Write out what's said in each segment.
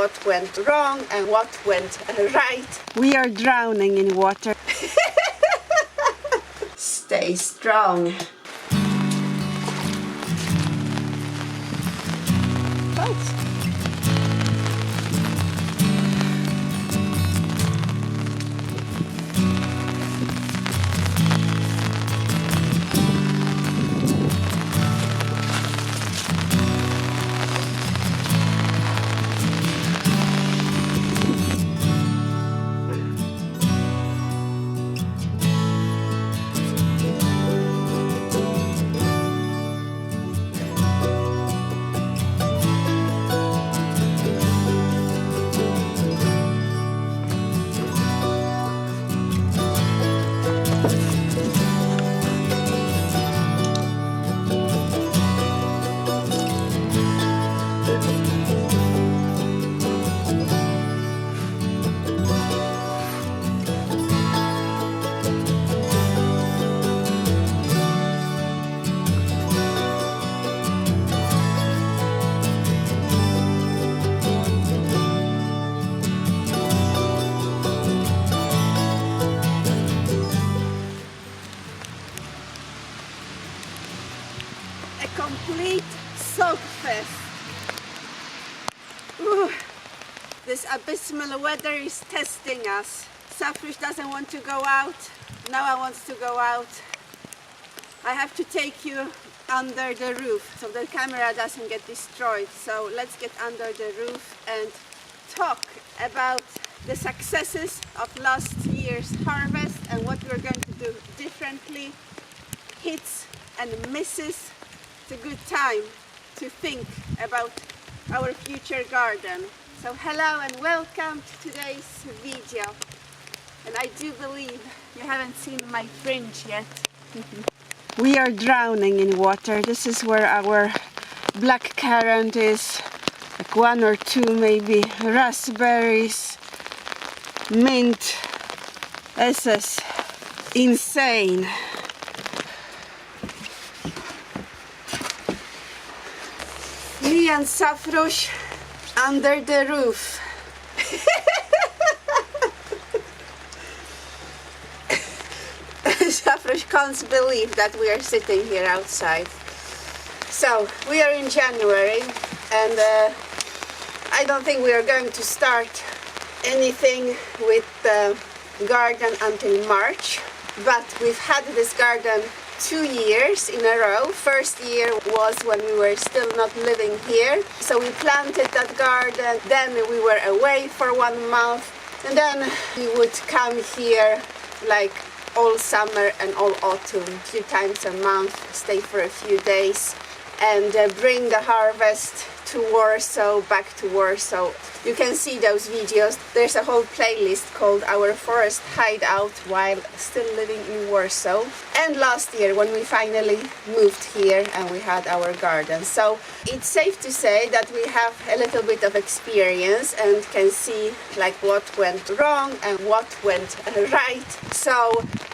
what went wrong and what went right. We are drowning in water. Stay strong. Complete soak fest. This abysmal weather is testing us. Safrish doesn't want to go out. Noah wants to go out. I have to take you under the roof so the camera doesn't get destroyed. So let's get under the roof and talk about the successes of last year's harvest and what we're going to do differently, hits and misses. It's a good time to think about our future garden. So hello and welcome to today's video. And I do believe you haven't seen my fringe yet. We are drowning in water. This is where our black currant is, like 1 or 2 maybe, raspberries, mint. This is insane. Me and Safrush under the roof. Safrush can't believe that we are sitting here outside. So we are in January and I don't think we are going to start anything with the garden until March, but we've had this garden 2 years in a row. First year was when we were still not living here, so we planted that garden, then we were away for 1 month, and then we would come here like all summer and all autumn, a few times a month, stay for a few days and bring the harvest to Warsaw, back to Warsaw. You can see those videos. There's a whole playlist called Our Forest Hideout while still living in Warsaw. And last year when we finally moved here and we had our garden. So it's safe to say that we have a little bit of experience and can see like what went wrong and what went right. So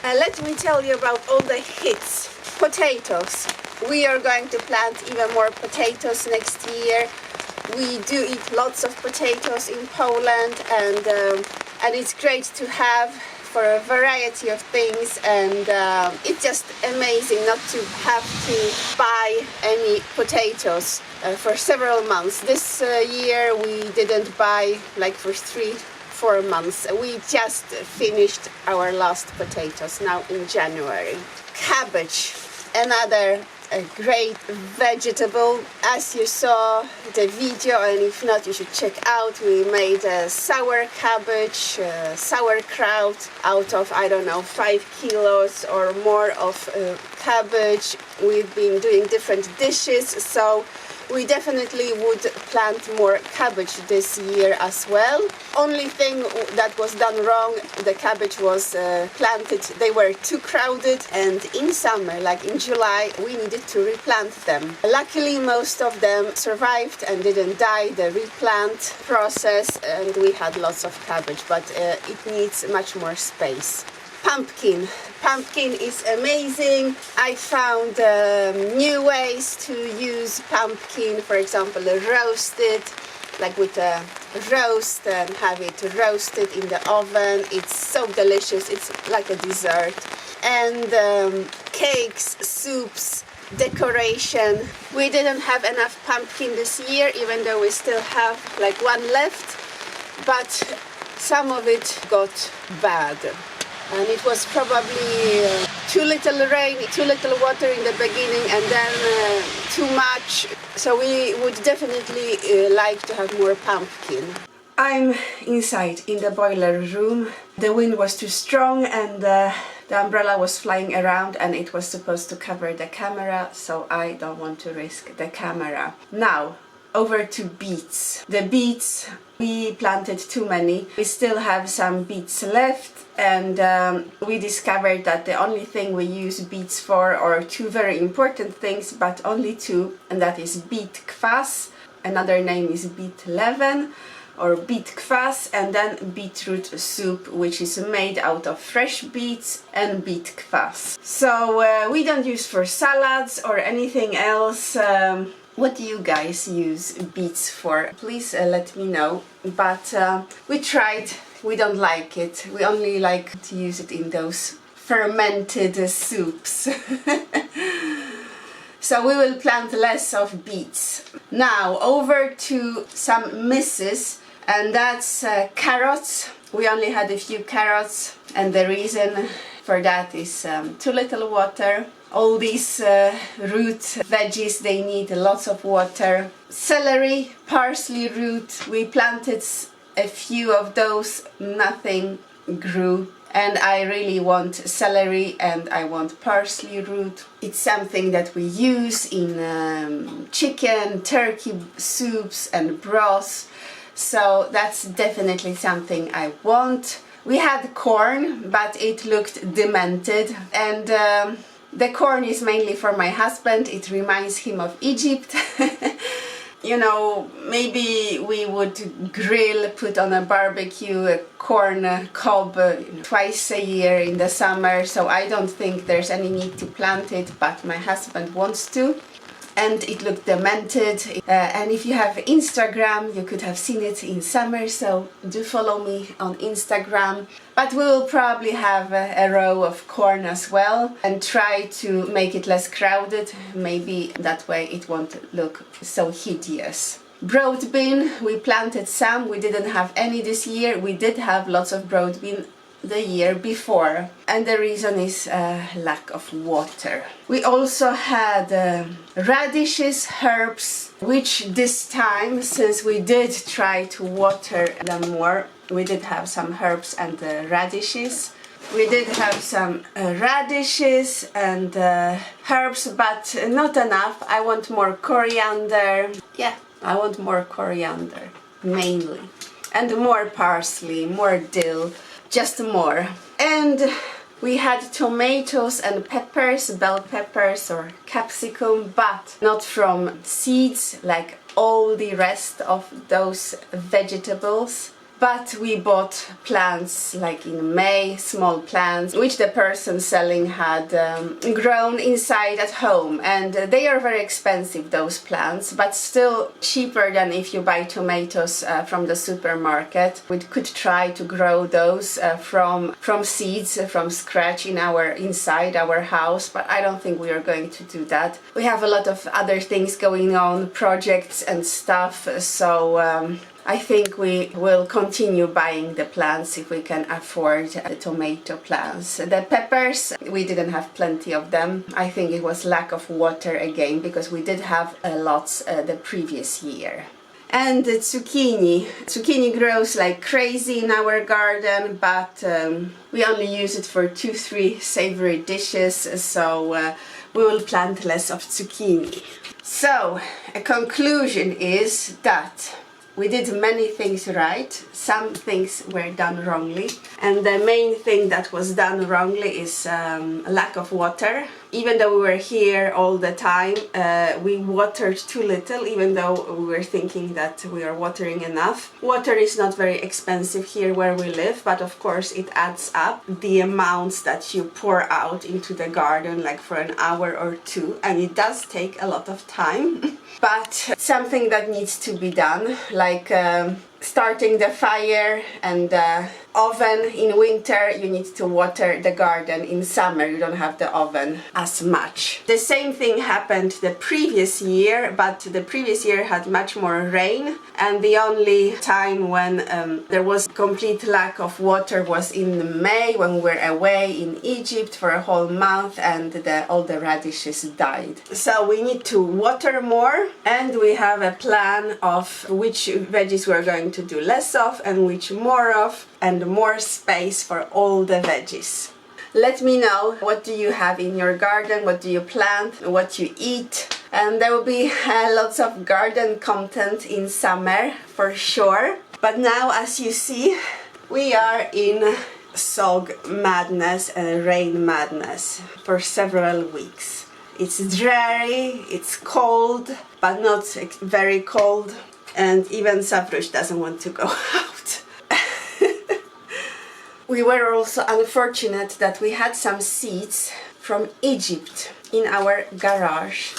let me tell you about all the hits. Potatoes. We are going to plant even more potatoes next year. We do eat lots of potatoes in Poland, and it's great to have for a variety of things, and it's just amazing not to have to buy any potatoes for several months. This year we didn't buy like for 3-4 months. We just finished our last potatoes now in January. Cabbage, another a great vegetable. As you saw the video, and if not you should check out, we made a sour cabbage, sauerkraut out of, I don't know, 5 kilos or more of cabbage. We've been doing different dishes, so we definitely would plant more cabbage this year as well. Only thing that was done wrong, the cabbage was planted, they were too crowded, and in summer, like in July, we needed to replant them. Luckily, most of them survived and didn't die, the replant process, and we had lots of cabbage, but it needs much more space. Pumpkin. Pumpkin is amazing. I found new ways to use pumpkin, for example, roasted like with a roast and have it roasted in the oven. It's so delicious. It's like a dessert. And cakes, soups, decoration. We didn't have enough pumpkin this year, even though we still have like one left, but some of it got bad. And it was probably too little rain, too little water in the beginning, and then too much. So we would definitely like to have more pumpkin. I'm inside in the boiler room. The wind was too strong and the umbrella was flying around and it was supposed to cover the camera, so I don't want to risk the camera. Now, over to beets. The beets, we planted too many. We still have some beets left, and we discovered that the only thing we use beets for are two very important things, but only two, and that is beet kwas. Another name is beet leaven, or beet kwas, and then beetroot soup, which is made out of fresh beets and beet kwas. So we don't use for salads or anything else. What do you guys use beets for? Please let me know. But we tried, we don't like it. We only like to use it in those fermented soups. So we will plant less of beets. Now over to some misses, and that's carrots. We only had a few carrots, and the reason for that is too little water. All these root veggies, they need lots of water. Celery, parsley root, we planted a few of those, nothing grew. And I really want celery and I want parsley root. It's something that we use in chicken, turkey soups and broths. So that's definitely something I want. We had corn, but it looked demented. And the corn is mainly for my husband. It reminds him of Egypt. You know, maybe we would grill, put on a barbecue a corn cob twice a year in the summer, so I don't think there's any need to plant it, but my husband wants to. And it looked demented. And if you have Instagram, you could have seen it in summer, so do follow me on Instagram. But we will probably have a row of corn as well and try to make it less crowded. Maybe that way it won't look so hideous. Broad bean, we planted some. We didn't have any this year. We did have lots of broad bean the year before, and the reason is lack of water. We also had radishes, herbs, which this time, since we did try to water them more, we did have some herbs and radishes. We did have some radishes and herbs, but not enough. I want more coriander. Yeah, I want more coriander, mainly. And more parsley, more dill. Just more. And we had tomatoes and peppers, bell peppers or capsicum, but not from seeds like all the rest of those vegetables. But we bought plants like in May, small plants, which the person selling had grown inside at home. And they are very expensive, those plants, but still cheaper than if you buy tomatoes from the supermarket. We could try to grow those from seeds, from scratch inside our house, but I don't think we are going to do that. We have a lot of other things going on, projects and stuff, so I think we will continue buying the plants if we can afford the tomato plants. The peppers, we didn't have plenty of them. I think it was lack of water again, because we did have lots the previous year. And the zucchini. Zucchini grows like crazy in our garden, but we only use it for 2-3 savory dishes, so we will plant less of zucchini. So, a conclusion is that we did many things right, some things were done wrongly, and the main thing that was done wrongly is lack of water. even though we were here all the time, we watered too little, even though we were thinking that we are watering enough. Water is not very expensive here where we live, but of course it adds up the amounts that you pour out into the garden, like for an hour or two, and it does take a lot of time. But something that needs to be done, like starting the fire and the oven in winter. You need to water the garden. In summer you don't have the oven as much. The same thing happened the previous year, but the previous year had much more rain, and the only time when there was complete lack of water was in May, when we were away in Egypt for a whole month and all the radishes died. So we need to water more, and we have a plan of which veggies we're going to do less of and which more of, and more space for all the veggies. Let me know, what do you have in your garden, what do you plant, what you eat, and there will be lots of garden content in summer for sure. But now, as you see, we are in sog madness and rain madness for several weeks. It's dreary, it's cold, but not very cold, and even Savrush doesn't want to go out. We were also unfortunate that we had some seeds from Egypt in our garage,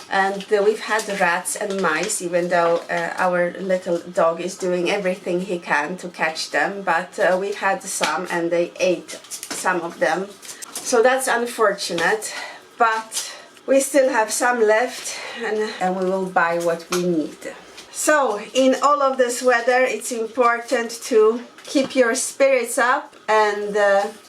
and we've had rats and mice, even though our little dog is doing everything he can to catch them, but we had some and they ate some of them. So that's unfortunate, but we still have some left, and we will buy what we need. So in all of this weather, it's important to keep your spirits up, and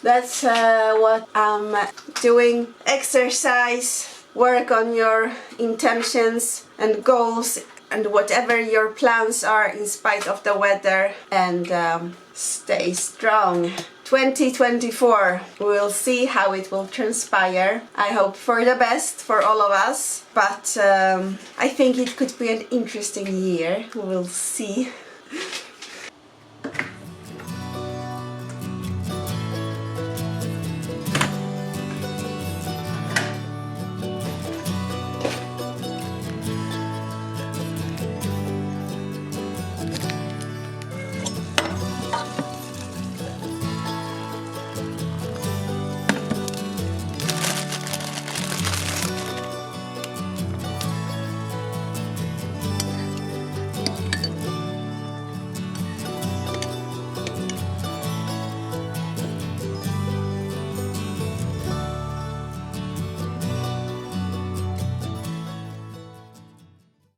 that's what I'm doing. Exercise, work on your intentions and goals and whatever your plans are in spite of the weather, and stay strong. 2024, we'll see how it will transpire. I hope for the best for all of us, but I think it could be an interesting year. We'll see.